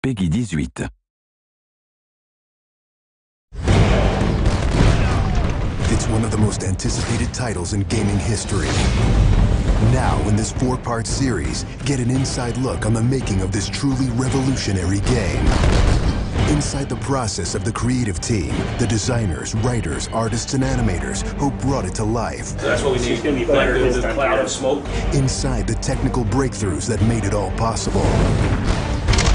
Peggy 18. It's one of the most anticipated titles in gaming history. Now, in this 4-part series, get an inside look on the making of this truly revolutionary game. Inside the process of the creative team, the designers, writers, artists, and animators who brought it to life. That's what we need. It's going to be better than the cloud of smoke. Inside the technical breakthroughs that made it all possible.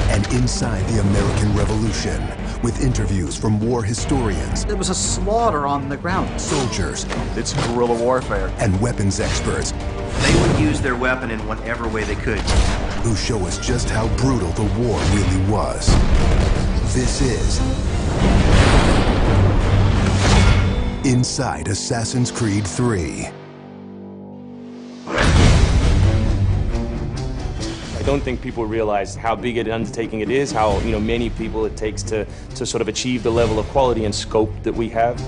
And inside the American Revolution, with interviews from war historians. There was a slaughter on the ground. Soldiers. It's guerrilla warfare. And weapons experts. They would use their weapon in whatever way they could. Who show us just how brutal the war really was. This is Inside Assassin's Creed 3. I don't think people realize how big an undertaking it is, how many people it takes to sort of achieve the level of quality and scope that we have.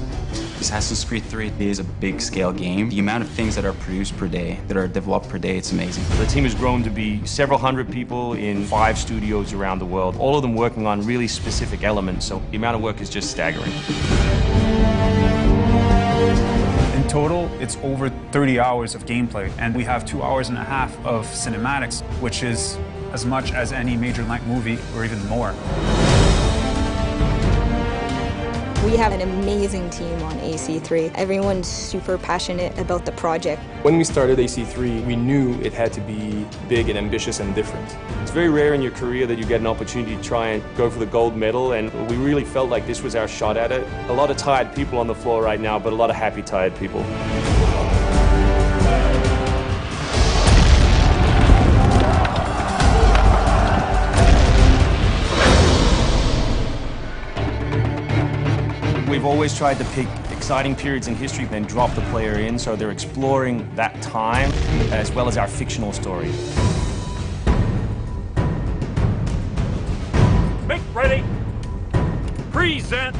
Assassin's Creed 3 is a big-scale game. The amount of things that are produced per day, that are developed per day, it's amazing. The team has grown to be several hundred people in 5 studios around the world, all of them working on really specific elements, so the amount of work is just staggering. In total, it's over 30 hours of gameplay, and we have 2.5 hours of cinematics, which is as much as any major length movie, or even more. We have an amazing team on AC3. Everyone's super passionate about the project. When we started AC3, we knew it had to be big and ambitious and different. It's very rare in your career that you get an opportunity to try and go for the gold medal, and we really felt like this was our shot at it. A lot of tired people on the floor right now, but a lot of happy, tired people. We've always tried to pick exciting periods in history and drop the player in, so they're exploring that time as well as our fictional story. Make ready. Present.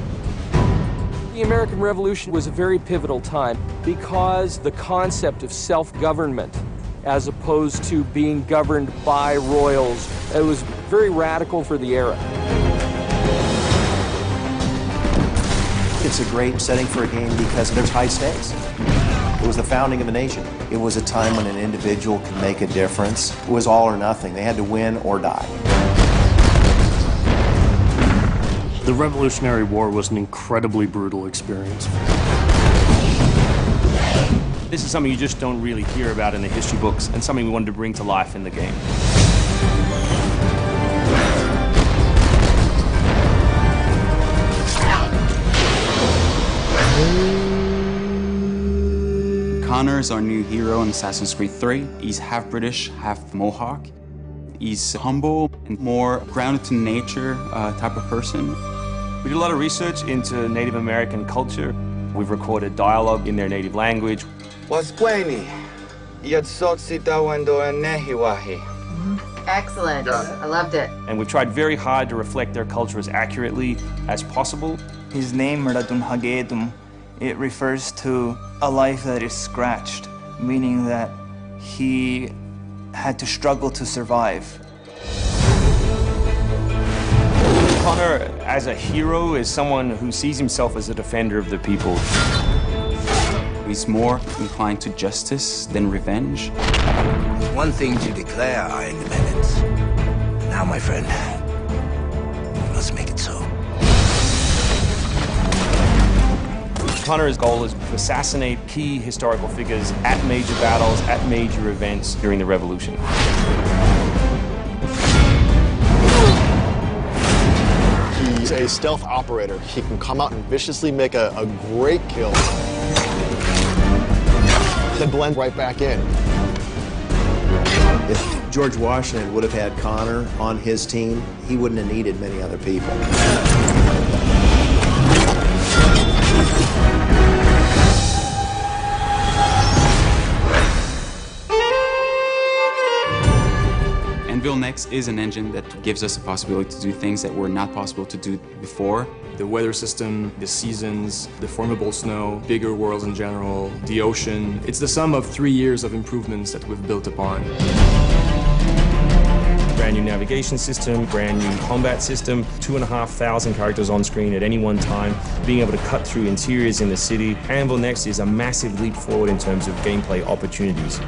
The American Revolution was a very pivotal time because the concept of self-government as opposed to being governed by royals, it was very radical for the era. It's a great setting for a game because there's high stakes. It was the founding of a nation. It was a time when an individual could make a difference. It was all or nothing. They had to win or die. The Revolutionary War was an incredibly brutal experience. This is something you just don't really hear about in the history books, and something we wanted to bring to life in the game. Connor is our new hero in Assassin's Creed 3. He's half British, half Mohawk. He's humble and more grounded to nature type of person. We did a lot of research into Native American culture. We've recorded dialogue in their native language. Excellent. I loved it. And we've tried very hard to reflect their culture as accurately as possible. His name, Mradun Hagedum, it refers to a life that is scratched, meaning that he had to struggle to survive. Connor, as a hero, is someone who sees himself as a defender of the people. He's more inclined to justice than revenge. It's one thing to declare our independence. Now, my friend, we must make it so. Connor's goal is to assassinate key historical figures at major battles, at major events during the Revolution. He's a stealth operator. He can come out and viciously make a great kill, then blend right back in. If George Washington would have had Connor on his team, he wouldn't have needed many other people. Anvil Next is an engine that gives us the possibility to do things that were not possible to do before. The weather system, the seasons, the formable snow, bigger worlds in general, the ocean. It's the sum of 3 years of improvements that we've built upon. brand new navigation system, brand new combat system, 2,500 characters on screen at any one time, being able to cut through interiors in the city. Anvil Next is a massive leap forward in terms of gameplay opportunities.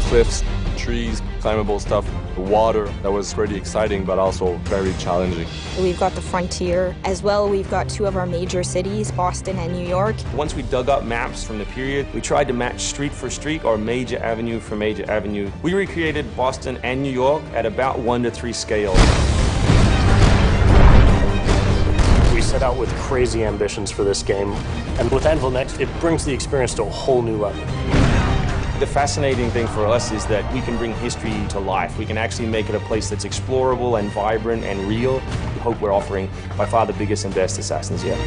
Cliffs, trees, climbable stuff, the water, that was pretty exciting but also very challenging. We've got the frontier. As well, we've got two of our major cities, Boston and New York. Once we dug up maps from the period, we tried to match street for street or major avenue for major avenue. We recreated Boston and New York at about 1:3 scale. We set out with crazy ambitions for this game, and with Anvil Next, it brings the experience to a whole new level. The fascinating thing for us is that we can bring history to life. We can actually make it a place that's explorable and vibrant and real. We hope we're offering by far the biggest and best Assassins yet.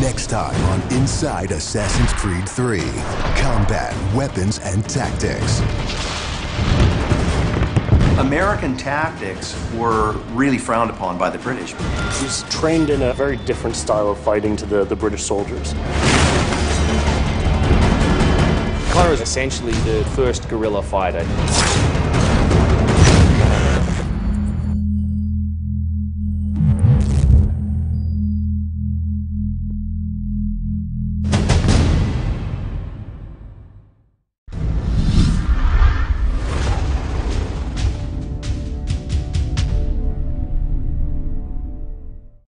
Next time on Inside Assassin's Creed 3, combat, weapons, and tactics. American tactics were really frowned upon by the British. He was trained in a very different style of fighting to the British soldiers. Connor is essentially the first guerrilla fighter.